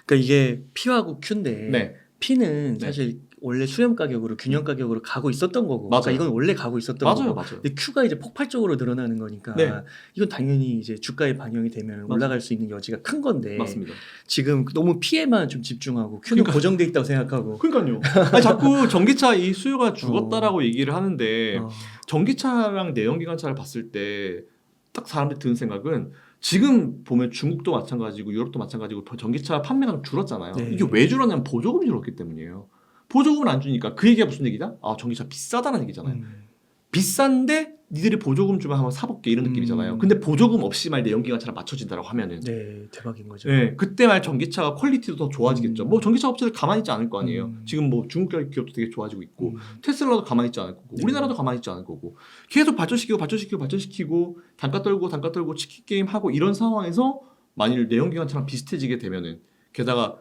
그러니까 이게 P하고 Q인데 네. P는 네. 사실 원래 수렴 가격으로 균형 가격으로 가고 있었던 거고, 맞아요. 그러니까 이건 원래 가고 있었던 맞아요, 거고. 맞아요. 근데 Q가 이제 폭발적으로 늘어나는 거니까 네. 이건 당연히 이제 주가에 반영이 되면 맞아요. 올라갈 수 있는 여지가 큰 건데 맞습니다. 지금 너무 P에만 좀 집중하고 Q는 그러니까. 고정돼 있다고 생각하고. 그러니까요. 아니, 자꾸 전기차 이 수요가 죽었다라고 얘기를 하는데 어. 전기차랑 내연기관차를 봤을 때 딱 사람들이 드는 생각은 지금 보면 중국도 마찬가지고 유럽도 마찬가지고 전기차 판매가 좀 줄었잖아요. 네. 이게 왜 줄었냐면 보조금이 줄었기 때문이에요. 보조금을 안 주니까 그 얘기가 무슨 얘기다? 아, 전기차 비싸다는 얘기잖아요. 비싼데 니들이 보조금 주면 한번 사볼게 이런 느낌이잖아요. 근데 보조금 없이 말 내연기관차랑 맞춰진다고 하면은 네, 대박인 거죠. 네, 그때 말 전기차가 퀄리티도 더 좋아지겠죠. 뭐 전기차 업체들 가만히 있지 않을 거 아니에요. 지금 뭐 중국 기업도 되게 좋아지고 있고 테슬라도 가만히 있지 않을 거고 네. 우리나라도 가만히 있지 않을 거고 계속 발전시키고 단가 떨고 치킨 게임 하고 이런 상황에서 만일 내연기관차랑 비슷해지게 되면은 게다가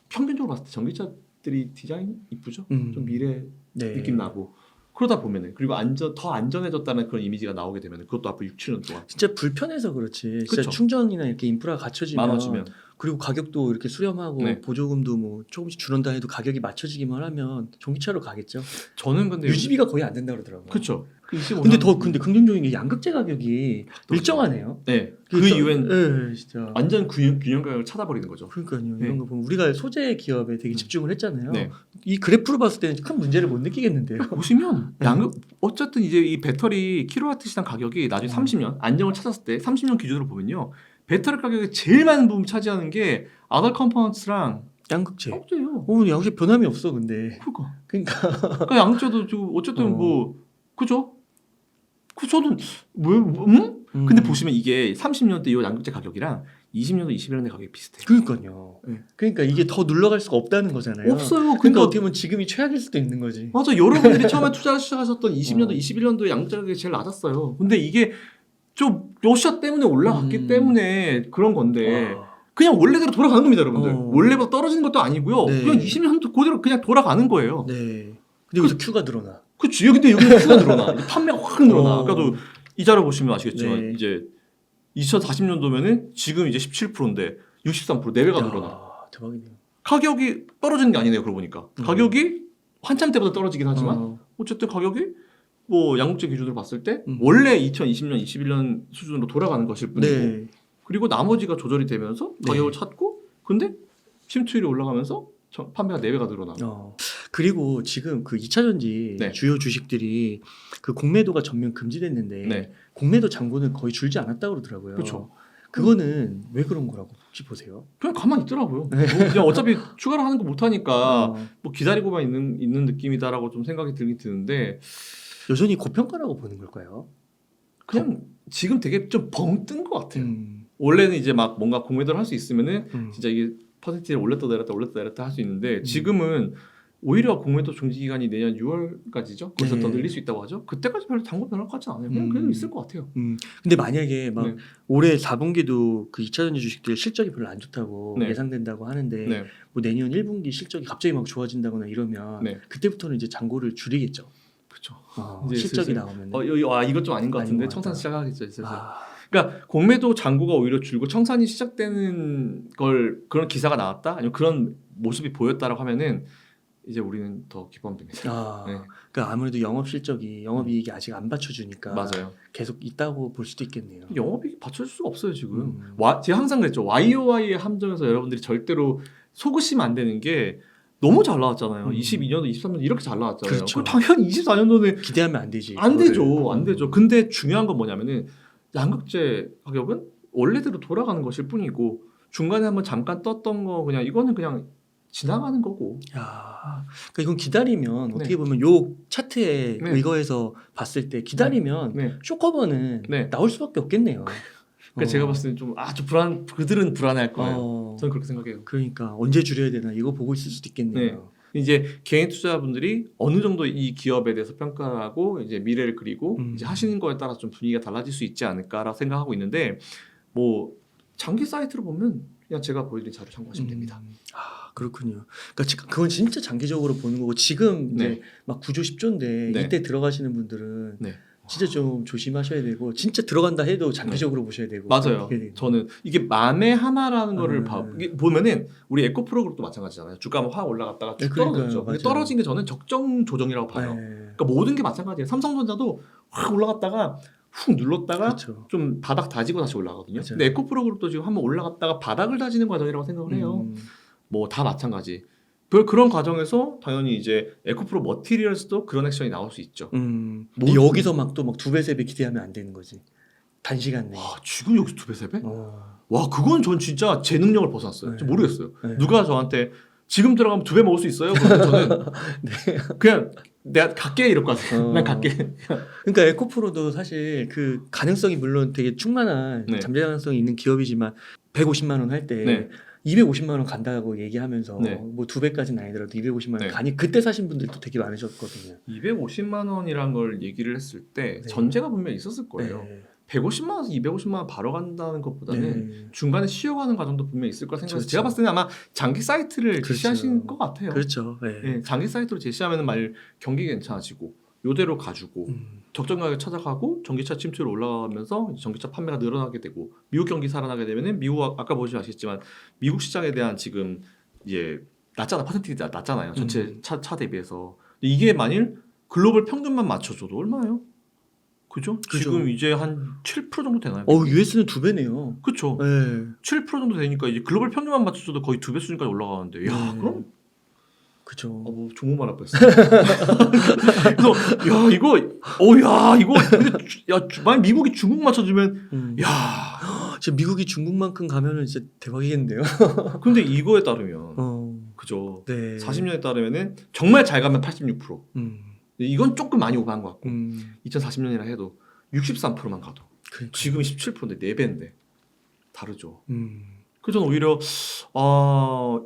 평균적으로 봤을 때 전기차들이 디자인 이쁘죠? 좀 미래 네. 느낌 나고 그러다 보면은 그리고 더 안전해졌다는 그런 이미지가 나오게 되면은 그것도 앞으로 6, 7년 동안 진짜 불편해서 그렇지. 진짜 그쵸. 충전이나 이렇게 인프라가 갖춰지면 많아지면 그리고 가격도 이렇게 수렴하고 네. 보조금도 뭐 조금씩 줄었다 해도 가격이 맞춰지기만 하면 전기차로 가겠죠. 저는 근데 유지비가 거의 안 된다고 그러더라고요. 그렇죠. 근데 긍정적인 게 양극재 가격이 일정하네요. 네. 그 이후엔 네, 진짜. 완전 균형 가격을 찾아버리는 거죠. 그러니까요. 네. 이런 거 보면 우리가 소재 기업에 되게 집중을 했잖아요. 네. 이 그래프로 봤을 때는 큰 문제를 못 느끼겠는데요. 보시면 어쨌든 이제 이 배터리 킬로와트 시당 가격이 나중에 30년 안정을 찾았을 때 30년 기준으로 보면요. 배터리 가격이 제일 많은 부분 차지하는 게 아더 컴포넌트랑 양극재. 양극재예요. 양극재 변함이 없어 근데. 그러니까 양극재도 지금 어쨌든 뭐 그죠? 그 저도 근데 보시면 이게 30년대 이 양극재 가격이랑 20년도 21년대 가격이 비슷해요. 그러니까요. 네. 그러니까 이게 더 눌러갈 수가 없다는 거잖아요. 없어요. 그러니까 어떻게 보면 지금이 최악일 수도 있는 거지. 맞아. 여러분들이 처음에 투자를 시작하셨던 20년도, 21년도에 양극재 가격이 제일 낮았어요. 근데 이게 좀 러시아 때문에 올라갔기 때문에 그런 건데 그냥 원래대로 돌아가는 겁니다, 여러분들. 원래보다 떨어지는 것도 아니고요. 네. 그냥 20년도 그대로 그냥 돌아가는 거예요. 네. 근데 여기서 Q가 늘어나. 그치. 근데 여기는 Q가 늘어나. 판매가 확 늘어나. 아까도 이 자료 보시면 아시겠지만 네. 이제 2040년도면은 지금 이제 17%인데 63% 4배가 늘어나. 대박이네요. 가격이 떨어지는 게 아니네요, 그러고 보니까. 가격이 한참 때보다 떨어지긴 하지만 어쨌든 가격이 뭐 양극재 기준으로 봤을 때 원래 2020년, 21년 수준으로 돌아가는 것일 뿐이고 네. 그리고 나머지가 조절이 되면서 가격을 찾고 근데 심투율이 올라가면서 판매가 4배가 늘어나. 그리고 지금 그 2차전지 네. 주요 주식들이 그 공매도가 전면 금지됐는데 네. 공매도 잔고는 거의 줄지 않았다고 그러더라고요. 그렇죠. 그거는 왜 그런 거라고 혹시 보세요? 그냥 가만히 있더라고요. 뭐 그냥 어차피 추가로 하는 거 못 하니까 뭐 기다리고만 있는 느낌이다라고 좀 생각이 들긴 드는데 여전히 고평가라고 보는 걸까요? 그냥 지금 되게 좀 벙 뜬 것 같아요. 원래는 이제 막 뭔가 공매도를 할 수 있으면은 진짜 이게 퍼센티지를 올렸다 내렸다 할 수 있는데 지금은 오히려 공매도 종지 기간이 내년 6월까지죠. 거기서 더 늘릴 수 있다고 하죠. 그때까지 별로 잔고 변할 것 같지는 않아요. 그냥 그래도 있을 것 같아요. 근데 만약에 막 네. 올해 4분기도 그 2차전지 주식들 실적이 별로 안 좋다고 네. 예상된다고 하는데 네. 뭐 내년 1분기 실적이 갑자기 막 좋아진다거나 이러면 네. 그때부터는 이제 잔고를 줄이겠죠. 그렇죠. 이제 실적이 나오면. 이것 좀 아닌 것 같은데 아닌 것 청산 같다. 시작하겠죠. 슬슬. 그러니까 공매도 잔고가 오히려 줄고 청산이 시작되는 걸 그런 기사가 나왔다 아니면 그런 모습이 보였다라고 하면은 이제 우리는 더 기뻐합니다. 네. 그러니까 아무래도 영업이익이 아직 안 받쳐주니까 맞아요. 계속 있다고 볼 수도 있겠네요. 영업이익이 받쳐줄 수가 없어요 지금. 제가 항상 그랬죠. YOY의 함정에서 여러분들이 절대로 속으시면 안 되는 게 너무 잘 나왔잖아요. 22년도, 23년도 이렇게 잘 나왔잖아요. 그렇죠. 당연히 24년도는 기대하면 안 되지. 안 되죠. 근데 중요한 건 뭐냐면은 양극재 가격은 원래대로 돌아가는 것일 뿐이고 중간에 한번 잠깐 떴던 거 그냥 이거는 그냥 지나가는 거고. 그러니까 이건 기다리면 어떻게 보면 요 차트에 의거해서 봤을 때 기다리면 쇼커버는 나올 수밖에 없겠네요. 그러니까 제가 봤을 때는 그들은 불안해할 거예요. 저는 그렇게 생각해요. 그러니까 언제 줄여야 되나 이거 보고 있을 수도 있겠네요. 이제 개인 투자자분들이 어느 정도 이 기업에 대해서 평가를 하고 이제 미래를 그리고 이제 하시는 거에 따라 좀 분위기가 달라질 수 있지 않을까라고 생각하고 있는데 뭐 장기 사이트로 보면 그냥 제가 보여드린 자료 참고하시면 됩니다. 그렇군요. 그러니까 그건 진짜 장기적으로 보는 거고 지금 이제 네. 막 9조 10조인데 네. 이때 들어가시는 분들은 네. 진짜 좀 조심하셔야 되고 진짜 들어간다 해도 장기적으로 보셔야 되고. 맞아요. 저는 이게 만에 하나라는 거를 이게 보면은 우리 에코프로 그룹도 마찬가지잖아요. 주가 확 올라갔다가 쭉 떨어졌죠. 근데 떨어진 게 저는 적정 조정이라고 봐요. 그러니까 모든 게 마찬가지예요. 삼성전자도 확 올라갔다가 훅 눌렀다가 그렇죠. 좀 바닥 다지고 다시 올라가거든요. 맞아요. 근데 에코프로 그룹도 지금 한번 올라갔다가 바닥을 다지는 과정이라고 생각을 해요. 뭐 다 마찬가지. 그런 과정에서 당연히 이제 에코프로 머티리얼스도 그런 액션이 나올 수 있죠. 근데 여기서 막 또 막 2배 3배 기대하면 안 되는 거지. 단시간 내에. 와, 지금 여기서 2배 3배? 와, 그건 전 진짜 제 능력을 벗어났어요. 좀 모르겠어요. 누가 저한테 지금 들어가면 2배 먹을 수 있어요? 그러면 저는 그냥 내가 갈게 이럴 것 같아요. 난 갈게. 그러니까 에코프로도 사실 그 가능성이 물론 되게 충만한 잠재 가능성이 있는 기업이지만 150만 원 할 때 250만 원 간다고 얘기하면서 뭐 2배까지는 아니더라도 250만 원 가니 그때 사신 분들도 되게 많으셨거든요. 250만 원이란 걸 얘기를 했을 때 전제가 분명히 있었을 거예요. 150만 원에서 250만 원 바로 간다는 것보다는 중간에 쉬어가는 과정도 분명히 있을 거라 생각해서 제가 봤을 때는 아마 장기 사이트를 제시하신 것 같아요. 그렇죠. 장기 사이트로 제시하면 경기 괜찮아지고 요대로 가지고 적정 가격 찾아가고 전기차 침투로 올라가면서 전기차 판매가 늘어나게 되고 미국 경기 살아나게 되면은 미국 아까 보시면 아시겠지만 미국 시장에 대한 지금 이제 퍼센티지가 낮잖아요. 전체 차 대비해서. 이게 만일 글로벌 평균만 맞춰줘도 얼마예요? 그죠? 지금 이제 한 7% 정도 되나요? US는 2배네요. 그렇죠. 7% 정도 되니까 이제 글로벌 평균만 맞춰줘도 거의 2배 수준까지 올라가는데, 야, 그럼 그죠. 뭐 종목 말할 뻔했어. 그래서 야 이거 근데 만약 미국이 중국 맞춰주면 야 지금 미국이 중국만큼 가면은 진짜 대박이겠는데요. 근데 이거에 따르면 그죠. 40년에 따르면은 정말 잘 가면 86%. 이건 조금 많이 오버한 것 같고 2040년이라 해도 63%만 가도 지금 17%인데 4배인데 다르죠. 그래서 저는 오히려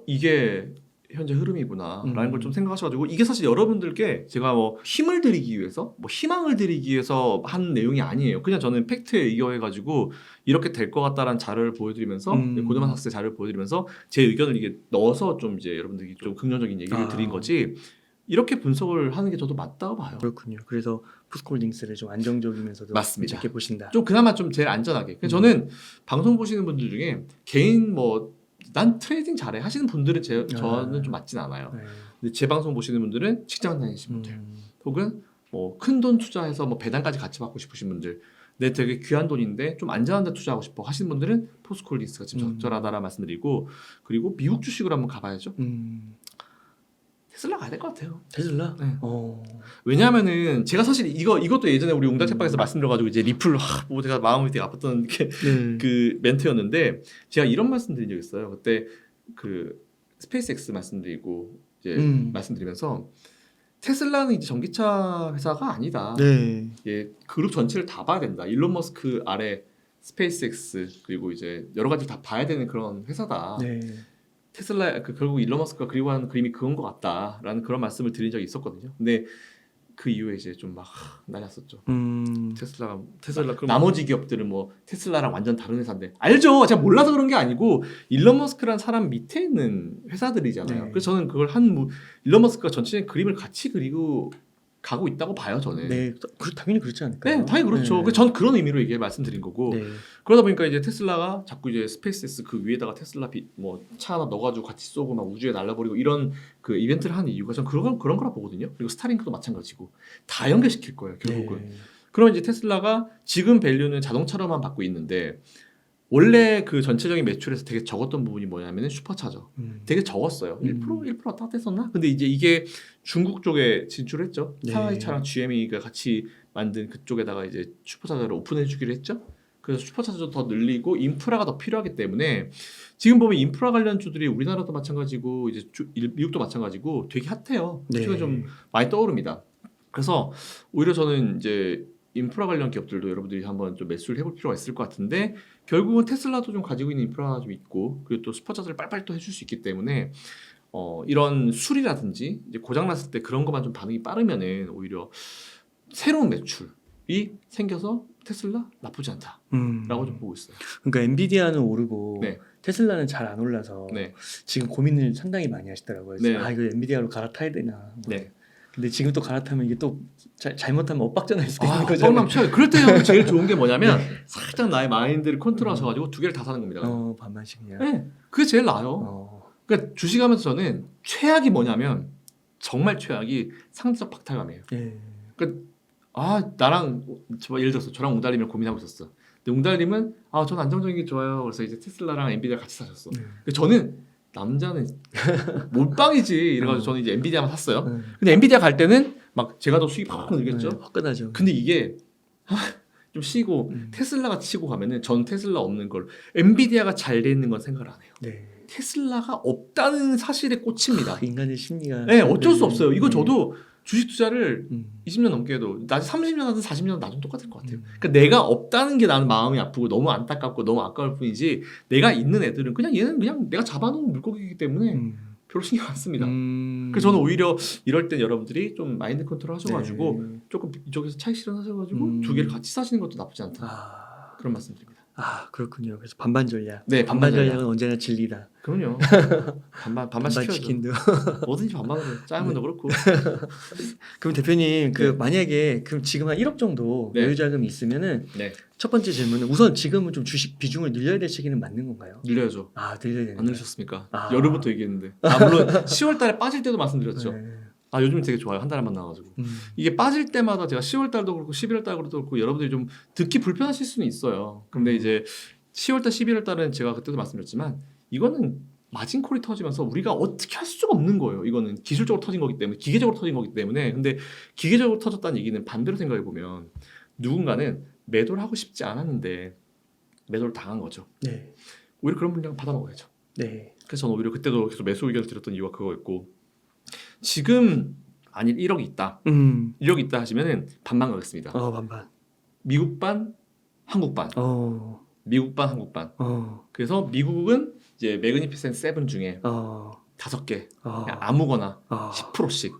이게 현재 흐름이구나라는 걸 좀 생각하셔가지고 이게 사실 여러분들께 제가 뭐 힘을 드리기 위해서 뭐 희망을 드리기 위해서 한 내용이 아니에요. 그냥 저는 팩트에 의거해가지고 이렇게 될 것 같다라는 자료를 보여드리면서 고드만 사스의 자료를 보여드리면서 제 의견을 이게 넣어서 좀 이제 여러분들이 좀 긍정적인 얘기를 드린 거지. 이렇게 분석을 하는 게 저도 맞다고 봐요. 그렇군요. 그래서 포스코홀딩스를 좀 안정적이면서도 맞습니다. 이렇게 보신다. 좀 그나마 좀 제일 안전하게. 저는 방송 보시는 분들 중에 개인 난 트레이딩 잘해 하시는 분들은 저는 좀 맞진 않아요. 근데 제 방송 보시는 분들은 직장 다니시는 분들 혹은 뭐 큰 돈 투자해서 뭐 배당까지 같이 받고 싶으신 분들 내 되게 귀한 돈인데 좀 안전한 데 투자하고 싶어 하시는 분들은 포스코홀딩스가 지금 적절하다라 말씀드리고 그리고 미국 주식으로 한번 가봐야죠. 테슬라 가야 될 것 같아요. 테슬라? 네. 왜냐하면은 제가 사실 이것도 예전에 우리 웅당 책방에서 말씀드려가지고 이제 리플 뭐 제가 마음이 되게 아팠던 그 멘트였는데 제가 이런 말씀드린 적 있어요. 그때 그 스페이스X 말씀드리고 이제 말씀드리면서 테슬라는 이제 전기차 회사가 아니다. 예, 그룹 전체를 다 봐야 된다. 일론 머스크 아래 스페이스X 그리고 이제 여러 가지 다 봐야 되는 그런 회사다. 테슬라 결국 일론 머스크가 그리워하는 그림이 그건 것 같다라는 그런 말씀을 드린 적이 있었거든요. 근데 그 이후에 이제 좀 막 난리 났었죠. 테슬라 나머지 기업들은 뭐 테슬라랑 완전 다른 회사인데 알죠. 제가 몰라서 그런 게 아니고 일론 머스크라는 사람 밑에 있는 회사들이잖아요. 그래서 저는 그걸 일론 머스크가 전체적인 그림을 같이 그리고 가고 있다고 봐요, 저는. 당연히 그렇지 않을까요? 네, 당연히 그렇죠. 전 그런 의미로 이게 말씀드린 거고. 그러다 보니까 이제 테슬라가 자꾸 이제 스페이스X 그 위에다가 테슬라 차 하나 넣어가지고 같이 쏘고 막 우주에 날라버리고 이런 그 이벤트를 하는 이유가 전 그런 거라 보거든요. 그리고 스타링크도 마찬가지고 다 연결시킬 거예요, 결국은. 그럼 이제 테슬라가 지금 밸류는 자동차로만 받고 있는데 원래 그 전체적인 매출에서 되게 적었던 부분이 뭐냐면은 슈퍼차저. 되게 적었어요. 1% 왔다 갔다 했었나? 근데 이제 이게 중국 쪽에 진출했죠. 상하이차랑 GME가 같이 만든 그쪽에다가 이제 슈퍼차저를 오픈해 주기로 했죠. 그래서 슈퍼차저도 더 늘리고 인프라가 더 필요하기 때문에 지금 보면 인프라 관련주들이 우리나라도 마찬가지고 이제 미국도 마찬가지고 되게 핫해요. 최근에 좀 많이 떠오릅니다. 그래서 오히려 저는 이제 인프라 관련 기업들도 여러분들이 한번 좀 매수를 해볼 필요가 있을 것 같은데 결국은 테슬라도 좀 가지고 있는 인프라가 좀 있고 그리고 또 슈퍼차저를 빨리빨리 또 해줄 수 있기 때문에 이런 수리라든지 이제 고장 났을 때 그런 것만 좀 반응이 빠르면은 오히려 새로운 매출이 생겨서 테슬라 나쁘지 않다라고 좀 보고 있어요. 그러니까 엔비디아는 오르고 테슬라는 잘 안 올라서 네. 지금 고민을 상당히 많이 하시더라고요. 네. 아 이거 엔비디아로 갈아타야 되나. 네. 근데 지금 또 갈아타면 이게 또 잘못하면 엇박자 날 수도 있는 아, 거잖아요. 뻥남쳐요. 그럴 때 형 제일 좋은 게 뭐냐면 살짝 나의 마인드를 컨트롤하셔가지고 두 개를 다 사는 겁니다. 반반씩 그냥. 네, 그게 제일 나아요. 그러니까 주식하면서 저는 최악이 뭐냐면 정말 최악이 상대적 박탈감이에요. 예. 그러니까 나랑 예를 들어서 저랑 웅달님이랑 고민하고 있었어. 근데 웅달님은 저는 안정적인 게 좋아요. 그래서 이제 테슬라랑 엔비디아 같이 사셨어. 근데 저는 남자는 몰빵이지 이래가지고 저는 이제 엔비디아만 샀어요. 근데 엔비디아 갈 때는 막 제가 더 수익 팍 늘겠죠. 화끈하죠. 근데 이게 좀 쉬고 테슬라가 치고 가면은 전 테슬라 없는 걸 엔비디아가 잘 돼 있는 건 생각을 안 해요. 네. 테슬라가 없다는 사실에 꽂힙니다. 인간의 심리가. 네, 어쩔 수 없어요. 이거 저도 주식 투자를 20년 넘게 해도 나중에 30년 하든 40년 나중 똑같을 것 같아요. 그러니까 내가 없다는 게 나는 마음이 아프고 너무 안타깝고 너무 아까울 뿐이지 내가 있는 애들은 그냥 얘는 그냥 내가 잡아놓은 물고기이기 때문에 별로 신경 안 씁니다. 그래서 저는 오히려 이럴 땐 여러분들이 좀 마인드 컨트롤 하셔가지고 조금 이쪽에서 차익 실현하셔가지고 두 개를 같이 사시는 것도 나쁘지 않다. 그런 말씀드립니다. 그렇군요. 그래서 반반 전략. 네, 반반 전략은 언제나 진리다. 그럼요. 반반 시켜야죠. 치킨도. 뭐든지 반반으로 짜장면도 그렇고. 그럼 대표님 만약에 그럼 지금 한 1억 정도 여유 자금이 있으면은 첫 번째 질문은 우선 지금은 좀 주식 비중을 늘려야 될 시기는 맞는 건가요? 늘려야죠. 늘려야 되는. 안 늘리셨습니까? 여름부터 얘기했는데. 물론 10월달에 빠질 때도 말씀드렸죠. 요즘 되게 좋아요. 한 달에 만나가지고. 이게 빠질 때마다 제가 10월달도 그렇고 11월달도 그렇고 여러분들이 좀 듣기 불편하실 수는 있어요. 근데 이제 10월달, 11월달은 제가 그때도 말씀드렸지만 이거는 마진콜이 터지면서 우리가 어떻게 할 수가 없는 거예요. 이거는 기술적으로 터진 거기 때문에 기계적으로 터진 거기 때문에. 근데 기계적으로 터졌다는 얘기는 반대로 생각해 보면 누군가는 매도를 하고 싶지 않았는데 매도를 당한 거죠. 네. 오히려 그런 분량 받아 먹어야죠. 네. 그래서 저는 오히려 그때도 계속 매수 의견을 드렸던 이유가 그거였고 지금 만일 1억이 있다. 1억이 있다 하시면은 반반 가겠습니다. 반반. 미국 반, 한국 반. 미국 반, 한국 반. 그래서 미국은 이제 매그니피센트 7 중에 5개 그냥 아무거나 10%씩.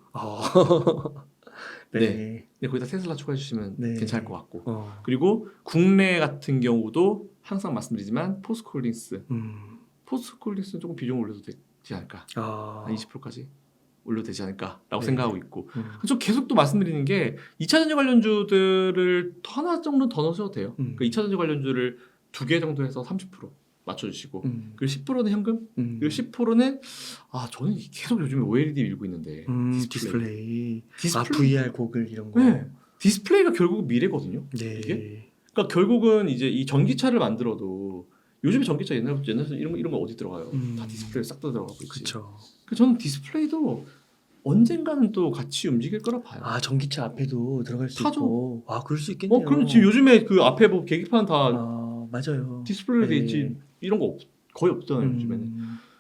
네. 근데 거기다 테슬라 추가해 주시면 괜찮을 것 같고. 그리고 국내 같은 경우도 항상 말씀드리지만 포스코홀딩스. 포스코홀딩스는 조금 비중을 올려도 되지 않을까. 한 20%까지. 올려도 되지 않을까라고 생각하고 있고 좀 계속 또 말씀드리는 게 2차전지 관련주들을 하나 정도 더 넣으셔도 돼요. 그 2차전지 관련주를 2개 정도 해서 30% 맞춰주시고 그리고 10%는 현금 그리고 10%는 저는 계속 요즘에 OLED 밀고 있는데 디스플레이. VR 고글 이런 거. 네. 디스플레이가 결국 미래거든요. 네. 이게 그러니까 결국은 이제 이 전기차를 만들어도 요즘에 전기차 옛날부터 이런 거 어디 들어가요? 다 디스플레이 싹 다 들어가고 있지. 그렇죠. 저는 디스플레이도 언젠가는 또 같이 움직일 거라 봐요. 전기차 앞에도 들어갈 수 타죠. 있고. 그럴 수 있겠네요. 그럼 지금 요즘에 그 앞에 뭐 계기판 다 맞아요. 디스플레이 돼 있지. 이런 거 거의 없잖아요 요즘에는.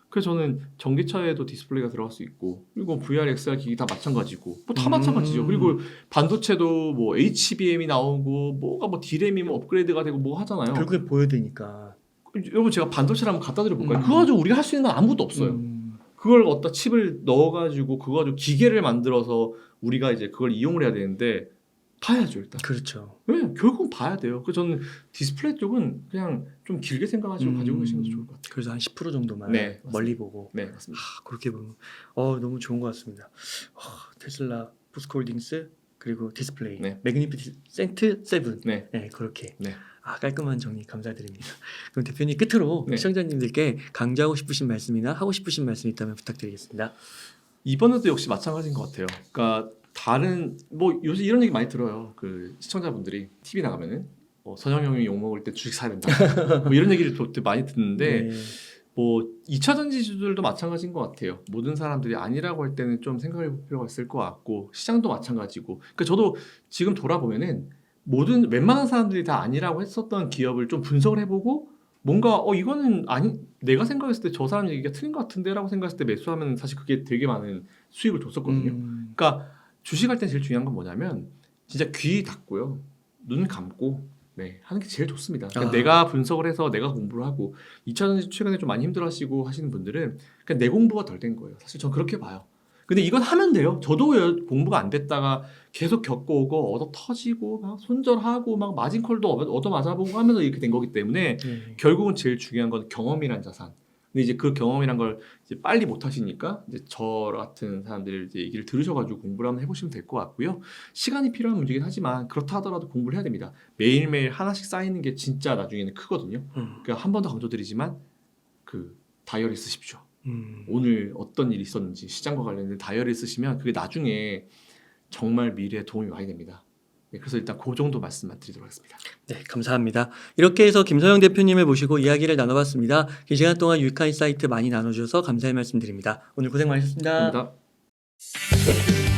그래서 저는 전기차에도 디스플레이가 들어갈 수 있고 그리고 VR, XR 기기 다 마찬가지고 뭐 다 마찬가지죠. 그리고 반도체도 뭐 HBM이 나오고 뭐가 뭐 D램이 뭐 업그레이드가 되고 뭐 하잖아요. 결국에 보여야 되니까. 여러분 제가 반도체를 한번 갖다 드려볼까요? 그거 가지고 우리가 할 수 있는 건 아무것도 없어요. 그걸 어디다 칩을 넣어가지고 그거 가지고 기계를 만들어서 우리가 이제 그걸 이용을 해야 되는데 봐야죠 일단. 그렇죠. 네, 결국은 봐야 돼요. 그래서 저는 디스플레이 쪽은 그냥 좀 길게 생각하시고 가지고 계시는 게 좋을 것 같아요. 그래서 한 10% 정도만 멀리 보고. 네, 맞습니다. 그렇게 보면 너무 좋은 것 같습니다. 테슬라, 포스코홀딩스 그리고 디스플레이, 매그니피센트 7. 네, 그렇게. 네. 깔끔한 정리 감사드립니다. 그럼 대표님 끝으로 시청자님들께 강조하고 싶으신 말씀이나 하고 싶으신 말씀 있다면 부탁드리겠습니다. 이번에도 역시 마찬가지인 것 같아요. 그러니까 다른 뭐 요새 이런 얘기 많이 들어요. 그 시청자분들이 TV 나가면은 선영 형이 욕 먹을 때 주식 사야 된다. 뭐 이런 얘기를 많이 듣는데 뭐 2차 전지주들도 마찬가지인 것 같아요. 모든 사람들이 아니라고 할 때는 좀 생각해 볼 필요가 있을 것 같고 시장도 마찬가지고. 그러니까 저도 지금 돌아보면은 웬만한 사람들이 다 아니라고 했었던 기업을 좀 분석을 해보고 뭔가 이거는 내가 생각했을 때 저 사람 얘기가 틀린 것 같은데라고 생각했을 때 매수하면 사실 그게 되게 많은 수익을 줬었거든요. 그러니까 주식할 때 제일 중요한 건 뭐냐면 진짜 귀 닫고요, 눈 감고 하는 게 제일 좋습니다. 그러니까 내가 분석을 해서 내가 공부를 하고 2차전지 최근에 좀 많이 힘들어하시고 하시는 분들은 그냥 내 공부가 덜 된 거예요. 사실 전 그렇게 봐요. 근데 이건 하면 돼요. 저도 공부가 안 됐다가 계속 겪어오고 얻어 터지고 막 손절하고 막 마진콜도 얻어 맞아보고 하면서 이렇게 된 거기 때문에 결국은 제일 중요한 건 경험이란 자산. 근데 이제 그 경험이란 걸 이제 빨리 못 하시니까 이제 저 같은 사람들 이제 얘기를 들으셔가지고 공부를 한번 해보시면 될 것 같고요. 시간이 필요한 문제긴 하지만 그렇다 하더라도 공부를 해야 됩니다. 매일매일 하나씩 쌓이는 게 진짜 나중에는 크거든요. 그러니까 한 번 더 강조드리지만 그 다이어리 쓰십시오. 오늘 어떤 일이 있었는지 시장과 관련된 다이어리 쓰시면 그게 나중에 정말 미래에 도움이 많이 됩니다. 네, 그래서 일단 그 정도 말씀만 드리도록 하겠습니다. 네, 감사합니다. 이렇게 해서 김서영 대표님을 모시고 이야기를 나눠봤습니다. 긴 시간 동안 유익한 인사이트 많이 나눠주셔서 감사의 말씀드립니다. 오늘 고생 많으셨습니다. 감사합니다.